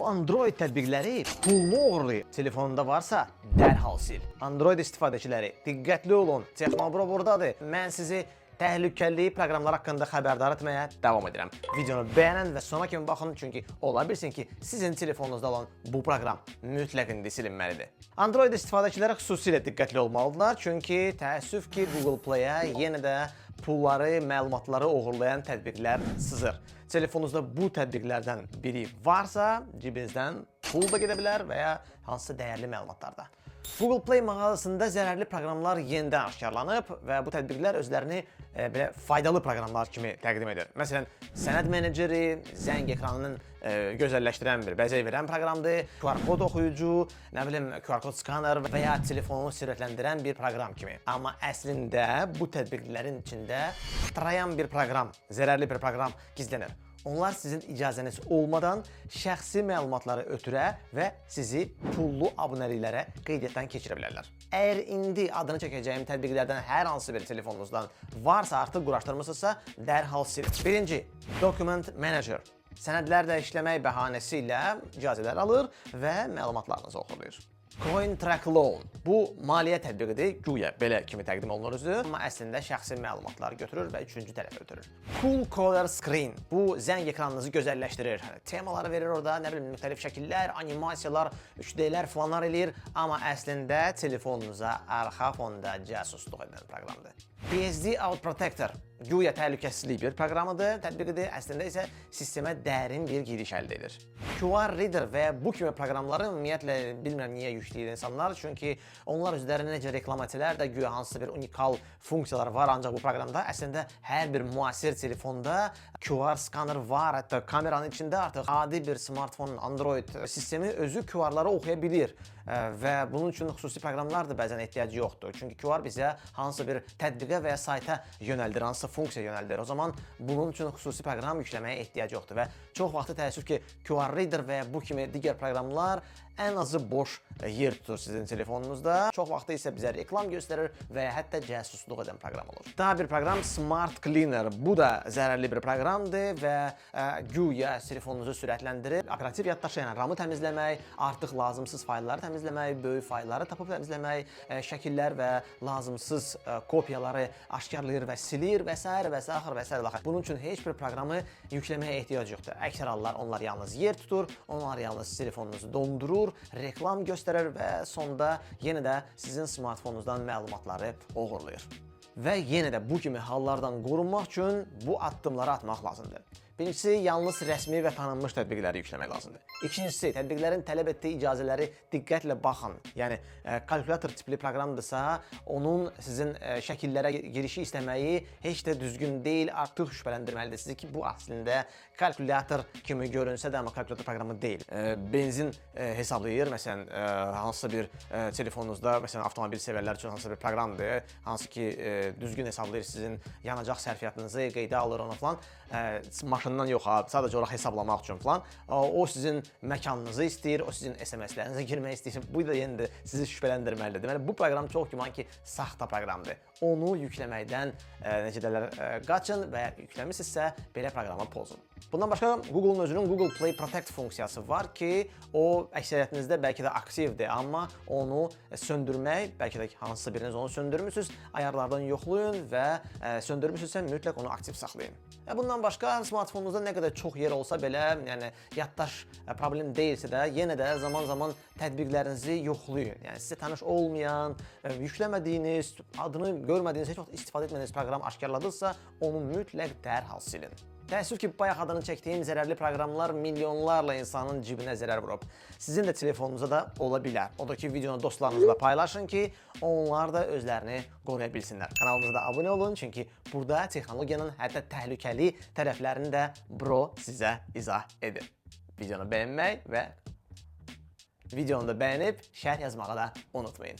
Bu Android tətbiqləri pulunu oğurlayır. Telefonunda varsa dərhal sil. Android istifadəçiləri diqqətli olun. Texnobro buradadır. Mən sizi təhlükəli proqramlar haqqında xəbərdar etməyə davam edirəm. Videonu bəyənən və sona kimi baxın, çünki ola bilsin ki, sizin telefonunuzda olan bu proqram mütləq indi silinməlidir. Android istifadəçiləri xüsusilə diqqətli olmalıdırlar, çünki təəssüf ki, Google Play-ə yenə də pulları, məlumatları oğurlayan tətbiqlər sızır. Telefonunuzda bu tətbiqlərdən biri varsa, cibinizdən pul da gedə bilər və ya hansısa dəyərli məlumatlar da. Google Play mağazasında zərərli proqramlar yenidən aşkarlanıb və bu tətbiqlər özlərini belə faydalı proqramlar kimi təqdim edir. Məsələn, sənəd meneceri, zəng ekranının gözəlləşdirən bir bəzək verən proqramdır, QR kod oxuyucu, nə bilim, QR kod skaner və ya telefonu sürətləndirən bir proqram kimi. Amma əslində bu tətbiqlərin içində trayan bir proqram, zərərli bir proqram gizlənir. Onlar sizin icazəniz olmadan şəxsi məlumatları ötürə və sizi pullu abunəliklərə qeydiyyatdan keçirə bilərlər. Əgər indi adını çəkəcəyim tətbiqlərdən hər hansı bir telefonunuzdan varsa, artıq quraşdırmısınızsa, dərhal silin. Birinci, Document Manager. Sənədlərdə işləmək bəhanəsi ilə icazələr alır və məlumatlarınızı oxuyur. CoinTrack Loan. Bu maliyyə tətbiqidir, güya belə kimi təqdim olunur özü, amma əslində şəxsi məlumatları götürür və üçüncü tərəf ötürür. Cool Color Screen. Bu zəng ekranınızı gözəlləşdirir. Temaları verir orada, nə bilim, müxtəlif şəkillər, animasiyalar, 3D-lər falanlar eləyir, amma əslində telefonunuza arxa fonda casusluq edən proqramdır. PSD Out Protector. Güya təhlükəsizlik bir proqramıdır, tətbiqidir, əslində isə sistemə dərin bir giriş əldə edir. QR Reader və bu kimi proqramları ümumiyyətlə bilmirəm niyə yükləyir insanlar, çünki onlar özlərinə necə reklam etsələr də güya hansısa bir unikal funksiyalar var, ancaq bu proqramda əslində hər bir müasir telefonda QR skaner var, hətta kameranın içində artıq adi bir smartphone, Android sistemi özü QR-ları oxuya bilir və bunun üçün xüsusi proqramlar da bəzən ehtiyacı yoxdur. Çünki QR bizə hansısa bir tətbiqə və ya sayta yönəldir, hansısa funksiya yönəldir. O zaman bunun üçün xüsusi proqram yükləməyə ehtiyac yoxdur və çox vaxtı təəssüf ki, QR Reader və bu kimi digər proqramlar ən azı boş yer tutur sizin telefonunuzda. Çox vaxtı isə bizə reklam göstərir və ya hətta casusluq edən proqram olur. Daha bir proqram Smart Cleaner. Bu da zərərli bir proqramdır və güya telefonunuzu sürətləndirib, operativ yaddaşı, yəni RAM-ı təmizləmək, artıq lazımsız faylları təmizləmək, böyük faylları tapıb təmizləmək, şəkillər və lazımsız kopyaları aşkarlayır və silir və s. və s. Bunun üçün heç bir proqramı yükləməyə ehtiyac yoxdur. Əksər hallar onlar yalnız yer tutur, onlar yalnız telefonunuzu dondurur, reklam göstərir və sonda yenə də sizin smartfonunuzdan məlumatları oğurlayır. Və yenə də bu kimi hallardan qorunmaq üçün bu addımları atmaq lazımdır. Birincisi, yalnız rəsmi və tanınmış tətbiqləri yükləmək lazımdır. İkincisi, tətbiqlərin tələb etdiyi icazələri diqqətlə baxın. Yəni, kalkulyator tipli proqramdırsa, onun sizin şəkillərə girişi istəməyi heç də düzgün deyil, artıq şübhələndirməlidir sizi ki, bu əslində kalkulyator kimi görünsə də, amma kalkulyator proqramı deyil. Benzin hesablayır, məsələn, hansısa bir telefonunuzda, məsələn, avtomobil sevərlər üçün hansısa bir proqramdır, hansı ki, düzgün hesablayır sizin yanacaq sərfiyyatınızı, qeydə alır onu falan. Maşından yox, sadəcə olaraq hesablamaq üçün falan. O sizin məkanınızı istəyir, o sizin SMS-lərinizə girmək istəyir. Bu da yenə də sizi şübhələndirməlidir. Deməli, bu proqram çox güman ki, saxta proqramdır. Onu yükləməkdən necə deyirlər, qaçın və ya yükləmisinizsə, belə proqramı pozun. Bundan başqa, Google'un özünün Google Play Protect funksiyası var ki, o əksəriyyətinizdə bəlkə də aktivdir, amma onu söndürmək, bəlkə də hansısa biriniz onu söndürmürsünüz, ayarlardan yoxlayın və söndürmürsünüzsə mütləq onu aktiv saxlayın. Bundan başqa, smartfonunuzda nə qədər çox yer olsa belə, yəni yaddaş problem deyilsə də, yenə də zaman-zaman tətbiqlərinizi yoxlayın. Yəni sizə tanış olmayan, yükləmədiyiniz, adını görmədiyiniz, heç vaxt istifadə etmədiyiniz proqram aşkarladıqsa, onu mütləq dərhal silin. Təəssüf ki, bayaq adını çəkdiyim zərərli proqramlar milyonlarla insanın cibinə zərər vurub. Sizin də telefonunuza da ola bilər. O da ki, videonu dostlarınızla paylaşın ki, onlar da özlərini qoruya bilsinlər. Kanalımıza da abunə olun, çünki burada texnologiyanın hətta təhlükəli tərəflərini də bro sizə izah edir. Videonu bəyənmək və videonu da bəyənib şərh yazmağı da unutmayın.